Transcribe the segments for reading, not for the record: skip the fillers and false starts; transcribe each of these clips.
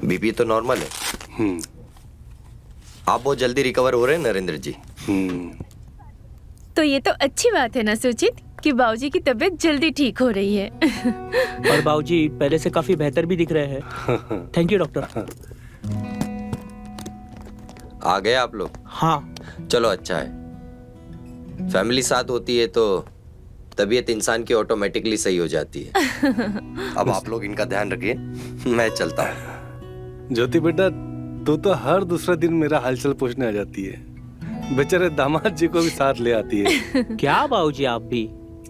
BP तो normal है। आप बहुत जल्दी रिकवर हो रहे हैं नरेंद्र जी। तो ये तो अच्छी बात है ना सुचित कि बाबूजी की तबीयत जल्दी ठीक हो रही है। और बाबूजी पहले से काफी बेहतर भी दिख रहे हैं। Thank you doctor. आ गए आप लोग? हाँ। चलो अच्छा है, फैमिली साथ होती है तो तबीयत इंसान की ऑटोमेटिकली सही हो जाती है। अब आप लोग इनका ध्यान रखिए, मैं चलता हूँ। ज्योति बेटा, तू तो हर दूसरे दिन मेरा हालचाल पूछने आ जाती है। बेचारे दामाद जी को भी साथ ले आती है। क्या बाबूजी आप भी?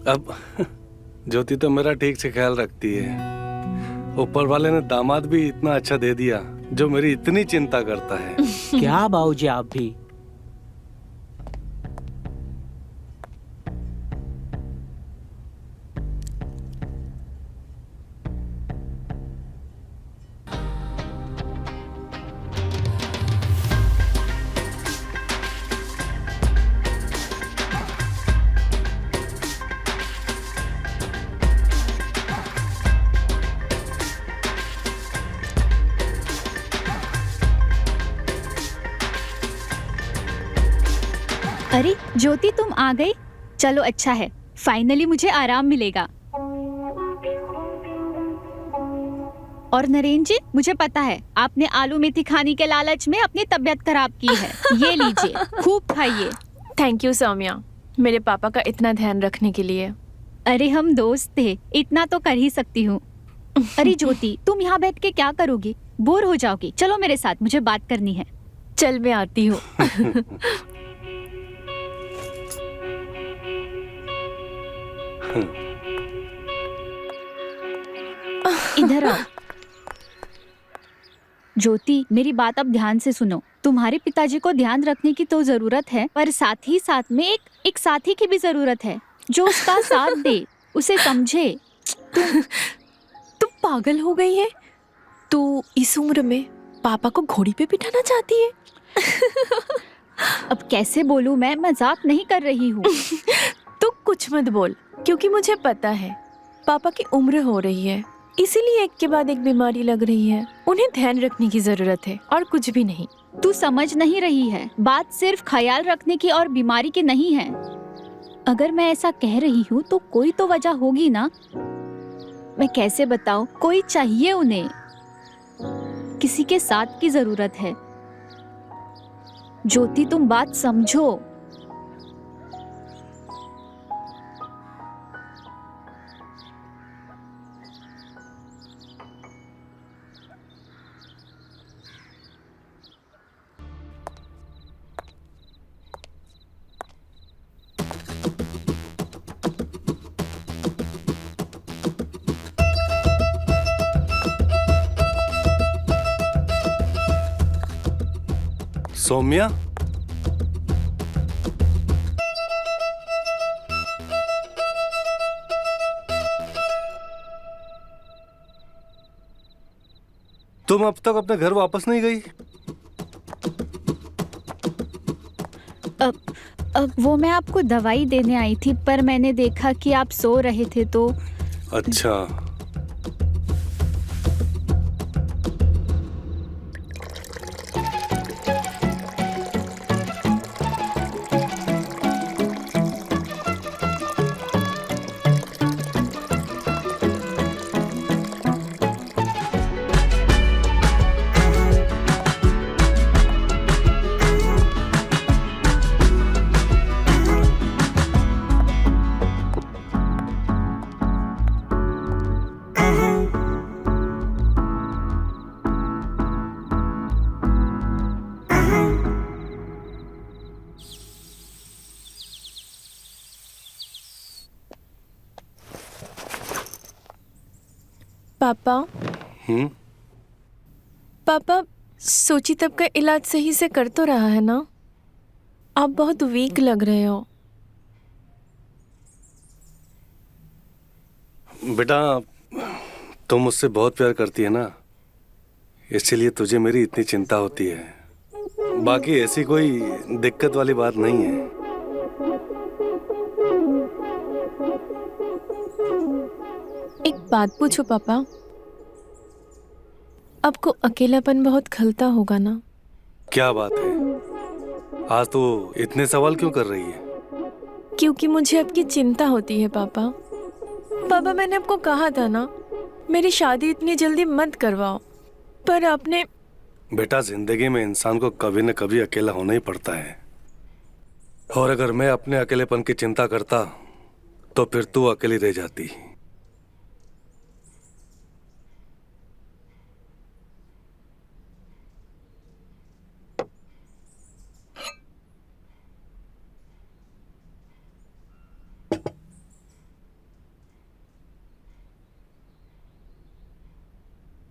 अब ज्योति तो मेरा ठीक से ख्याल रखती है। ऊपर वाले ने दामाद भी इतना अच्छा दे दिया जो मेरी इतनी चिंता करता है। क्या बाबूजी आप भी? अरे ज्योति, तुम आ गई। चलो अच्छा है, फाइनली मुझे आराम मिलेगा। और नरेंद्र जी, मुझे पता है आपने आलू मेथी खाने के लालच में अपनी तबीयत खराब की है। ये लीजिए, खूब खाइए। थैंक यू सौम्या, मेरे पापा का इतना ध्यान रखने के लिए। अरे हम दोस्त थे, इतना तो कर ही सकती हूँ। अरे ज्योति, तुम यहाँ बैठ के क्या करोगी? बोर हो जाओगी। चलो मेरे साथ, मुझे बात करनी है। चल मैं आती हूँ। इधर आओ। ज्योति, मेरी बात अब ध्यान से सुनो। तुम्हारे पिताजी को ध्यान रखने की तो जरूरत है, पर साथ ही साथ में एक साथी की भी जरूरत है जो उसका साथ दे, उसे समझे। तू पागल हो गई है? तू इस उम्र में पापा को घोड़ी पे बिठाना चाहती है? अब कैसे बोलूं, मैं मजाक नहीं कर रही हूँ। तू कुछ मत बोल, क्योंकि मुझे पता है पापा की उम्र हो रही है, इसीलिए एक के बाद एक बीमारी लग रही है। उन्हें ध्यान रखने की जरूरत है और कुछ भी नहीं। तू समझ नहीं रही है, बात सिर्फ ख्याल रखने की और बीमारी की नहीं है। अगर मैं ऐसा कह रही हूँ तो कोई तो वजह होगी ना। मैं कैसे बताऊं, कोई चाहिए उन्हें, किसी के साथ की जरूरत है। ज्योति, तुम बात समझो। सौम्या, तुम अब तक अपने घर वापस नहीं गई? अब वो मैं आपको दवाई देने आई थी, पर मैंने देखा कि आप सो रहे थे तो। अच्छा। पापा। पापा, सुचित का इलाज सही से कर तो रहा है ना? आप बहुत वीक लग रहे हो। बेटा, तुम मुझसे बहुत प्यार करती है ना, इसीलिए तुझे मेरी इतनी चिंता होती है। बाकी ऐसी कोई दिक्कत वाली बात नहीं है। एक बात पूछो पापा, आपको अकेलापन बहुत खलता होगा ना? क्या बात है, आज तो इतने सवाल क्यों कर रही है? क्योंकि मुझे आपकी चिंता होती है पापा। पापा, मैंने आपको कहा था ना, मेरी शादी इतनी जल्दी मत करवाओ, पर आपने। बेटा, जिंदगी में इंसान को कभी न कभी अकेला होना ही पड़ता है, और अगर मैं अपने अकेलेपन की चिंता करता तो फिर तू अकेली रह जाती।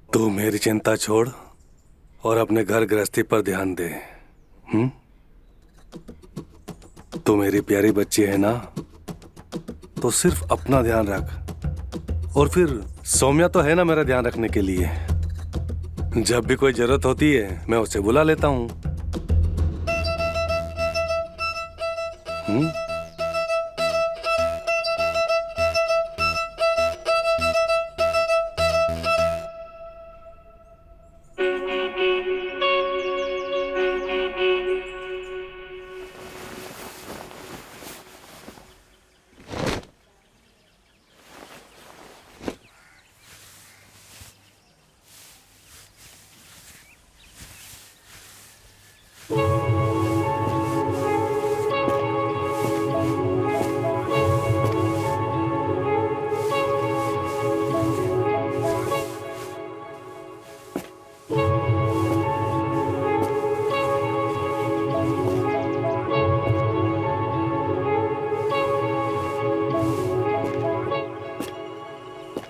तू मेरी चिंता छोड़ और अपने घर गृहस्थी पर ध्यान दे। तू मेरी प्यारी बच्ची है ना, तो सिर्फ अपना ध्यान रख। और फिर सौम्या तो है ना मेरा ध्यान रखने के लिए। जब भी कोई जरूरत होती है मैं उसे बुला लेता हूँ।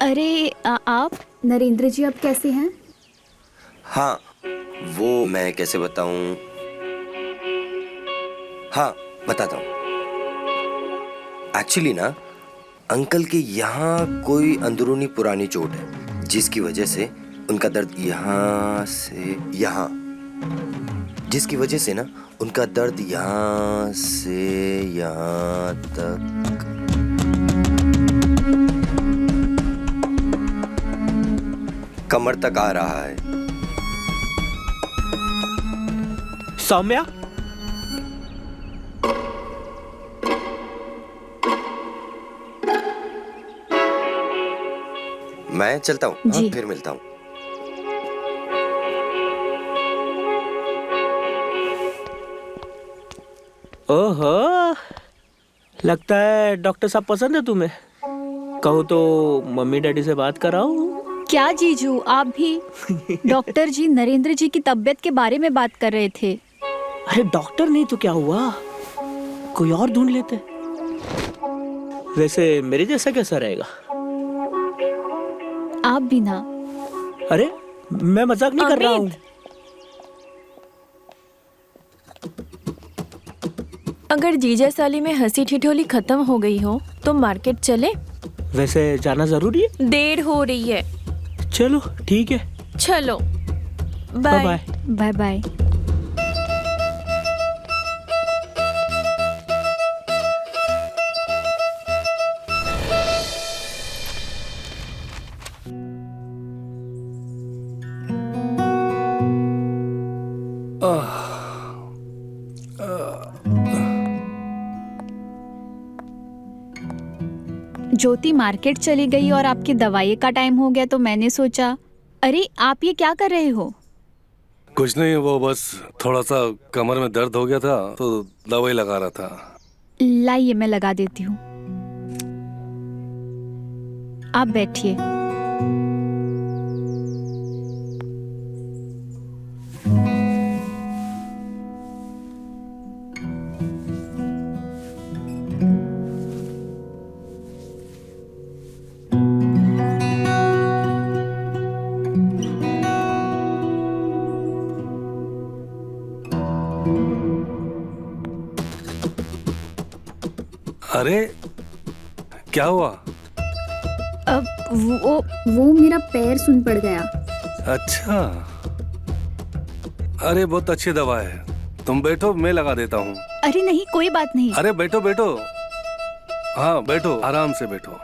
अरे आप नरेंद्र जी अब कैसे हैं? हाँ, वो मैं कैसे बताऊं? हाँ, बताता हूँ। एक्चुअली ना, अंकल के यहाँ कोई अंदरूनी पुरानी चोट है, जिसकी वजह से उनका दर्द यहाँ से यहाँ, जिसकी वजह से ना उनका दर्द यहाँ से यहाँ तक। कमर तक आ रहा है। सौम्या, मैं चलता हूँ। हाँ, जी। फिर मिलता हूँ। ओहो, लगता है डॉक्टर साहब पसंद है तुम्हें। कहो तो मम्मी डैडी से बात कराओ। क्या जीजू, आप भी? डॉक्टर जी नरेंद्र जी की तबीयत के बारे में बात कर रहे थे। अरे डॉक्टर नहीं तो क्या हुआ, कोई और ढूंढ लेते। वैसे मेरे जैसा कैसा रहेगा? आप भी ना। अरे मैं मजाक नहीं कर रहा हूँ। अगर जीजा साली में हंसी ठिठोली खत्म हो गई हो तो मार्केट चले? वैसे जाना जरूरी है? देर हो रही है। चलो ठीक है, चलो, bye bye. Bye bye. Jyoti market चली गई और आपकी दवाई का टाइम हो गया, तो मैंने सोचा। अरे आप ये क्या कर रहे हो? कुछ नहीं, वो बस थोड़ा सा कमर में दर्द हो गया था तो दवाई लगा रहा था। लाइए मैं लगा देती हूँ, आप बैठिए। अरे क्या हुआ? अब वो मेरा पैर सुन पड़ गया। अच्छा, अरे बहुत अच्छी दवा है, तुम बैठो मैं लगा देता हूँ। अरे नहीं, कोई बात नहीं। अरे बैठो बैठो, हाँ बैठो, आराम से बैठो।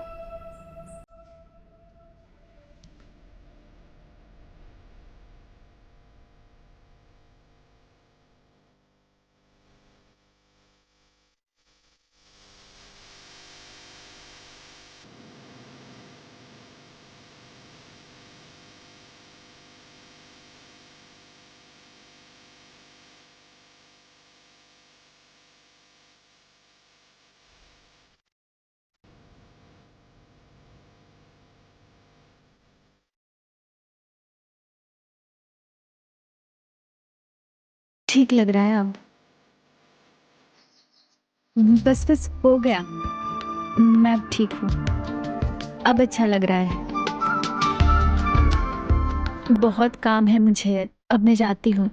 ठीक लग रहा है अब। बस बस हो गया, मैं अब ठीक हूँ, अब अच्छा लग रहा है। बहुत काम है मुझे, अब मैं जाती हूँ।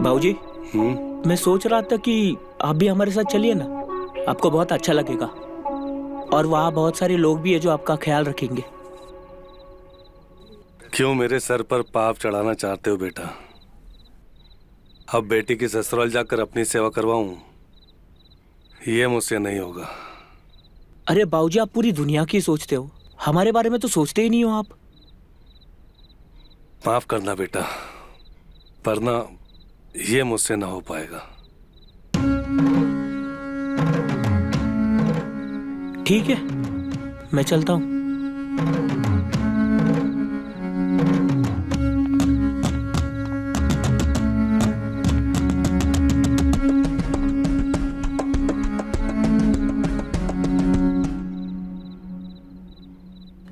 बाबूजी, हम्म। मैं सोच रहा था कि आप भी हमारे साथ चलिए ना, आपको बहुत अच्छा लगेगा। और वहाँ बहुत सारे लोग भी है जो आपका ख्याल रखेंगे। क्यों मेरे सर पर पाप चढ़ाना चाहते हो बेटा? अब बेटी की ससुराल जाकर अपनी सेवा करवाऊं, ये मुझसे नहीं होगा। अरे बाबूजी, आप पूरी दुनिया की सोचते हो, हमारे बारे में तो सोचते ही नहीं हो आप। माफ करना बेटा, पर ना ये मुझसे ना हो पाएगा। ठीक है, मैं चलता हूँ।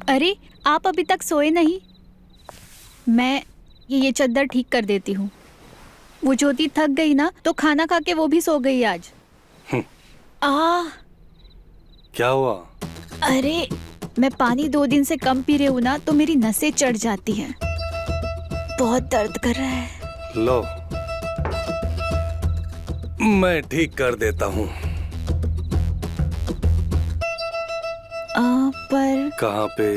अरे आप अभी तक सोए नहीं? मैं ये चद्दर ठीक कर देती हूँ। वो ज्योति थक गई ना, तो खाना खा के वो भी सो गई आज। क्या हुआ? अरे मैं पानी 2 दिन से कम पी रही हूँ ना, तो मेरी नसें चढ़ जाती हैं, बहुत दर्द कर रहा है। लो, मैं ठीक कर देता हूँ। पर कहाँ पे?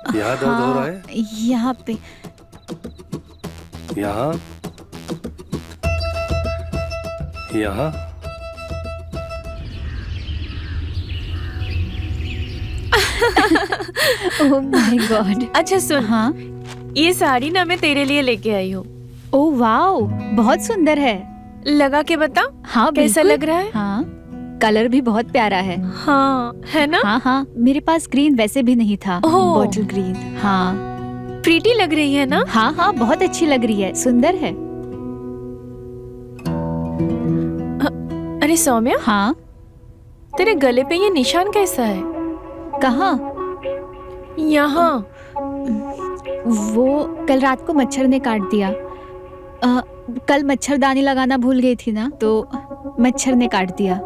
यहाँ दर्द हो रहा है? यहाँ पे। यहाँ? यहाँ? Oh my God. अच्छा सुन, हाँ, ये साड़ी ना मैं तेरे लिए लेके आई हूँ। ओह वाओ, बहुत सुंदर है। लगा के बता हाँ कैसा बिल्कुल। लग रहा है? हाँ, कलर भी बहुत प्यारा है। हाँ है ना? हाँ हाँ, मेरे पास ग्रीन वैसे भी नहीं था, ओह। Bottle green. हाँ प्रीटी लग रही है ना? हाँ हाँ, बहुत अच्छी लग रही है, सुंदर है। अरे सौम्या, हाँ, तेरे गले पे ये निशान कैसा है? कहाँ? यहाँ। वो कल रात को मच्छर ने काट दिया। कल मच्छरदानी लगाना भूल गई थी ना, तो मच्छर ने काट दिया।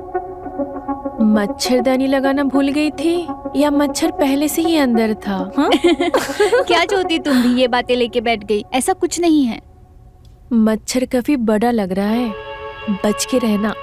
मच्छरदानी लगाना भूल गई थी या मच्छर पहले से ही अंदर था? हाँ? क्या जोती, तुम भी ये बातें लेके बैठ गई? ऐसा कुछ नहीं है। मच्छर काफी बड़ा लग रहा है, बच के रहना।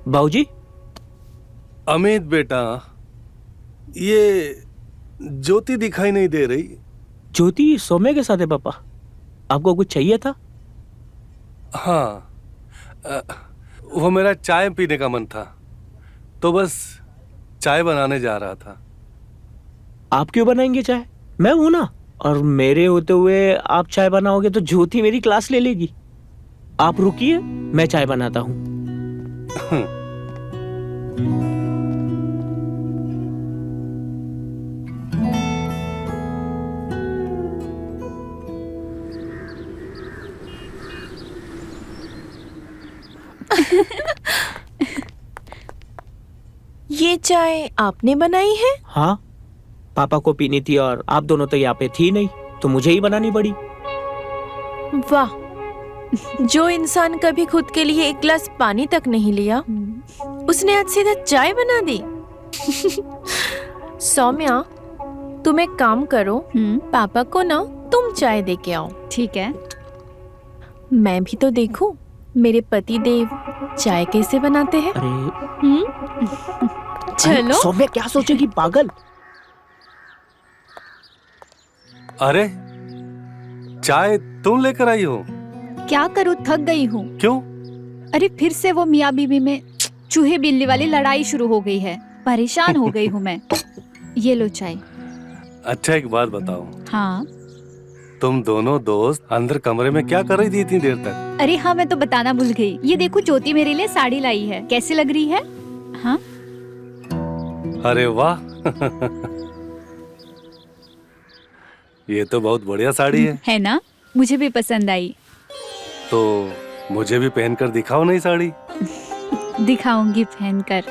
बाबूजी, अमित बेटा, ये ज्योति दिखाई नहीं दे रही। ज्योति सौम्या के साथ है पापा। आपको कुछ चाहिए था? हाँ, वो मेरा चाय पीने का मन था, तो बस चाय बनाने जा रहा था। आप क्यों बनाएंगे चाय? मैं हूं ना। और मेरे होते हुए आप चाय बनाओगे तो ज्योति मेरी क्लास ले लेगी। आप रुकिए, मैं चाय बनाता हूँ। ये चाय आपने बनाई है? हाँ, पापा को पीनी थी और आप दोनों तो यहाँ पे थी नहीं, तो मुझे ही बनानी पड़ी। वाह, जो इंसान कभी खुद के लिए एक गिलास पानी तक नहीं लिया, उसने आज सीधा चाय बना दी। सौम्या, तुम एक काम करो, पापा को ना तुम चाय दे के आओ। ठीक है। मैं भी तो देखूं मेरे पति देव चाय कैसे बनाते हैं? अरे चलो। सौम्या क्या सोचेगी पागल। अरे चाय तुम लेकर आई हो? क्या करूँ, थक गई हूँ। क्यों? अरे फिर से वो मियाँ बीवी में चूहे बिल्ली वाली लड़ाई शुरू हो गई है। परेशान हो गई हूँ मैं। ये लो चाय। अच्छा एक बात बताओ, हाँ। तुम दोनों दोस्त अंदर कमरे में क्या कर रही थी इतनी देर तक? अरे हाँ, मैं तो बताना भूल गई। ये देखो, ज्योति मेरे लिए साड़ी लाई है, कैसी लग रही है? हाँ। अरे वाह ये तो बहुत बढ़िया साड़ी है ना? मुझे भी पसंद आई। तो मुझे भी पहनकर दिखाओ नई साड़ी। दिखाऊंगी पहनकर।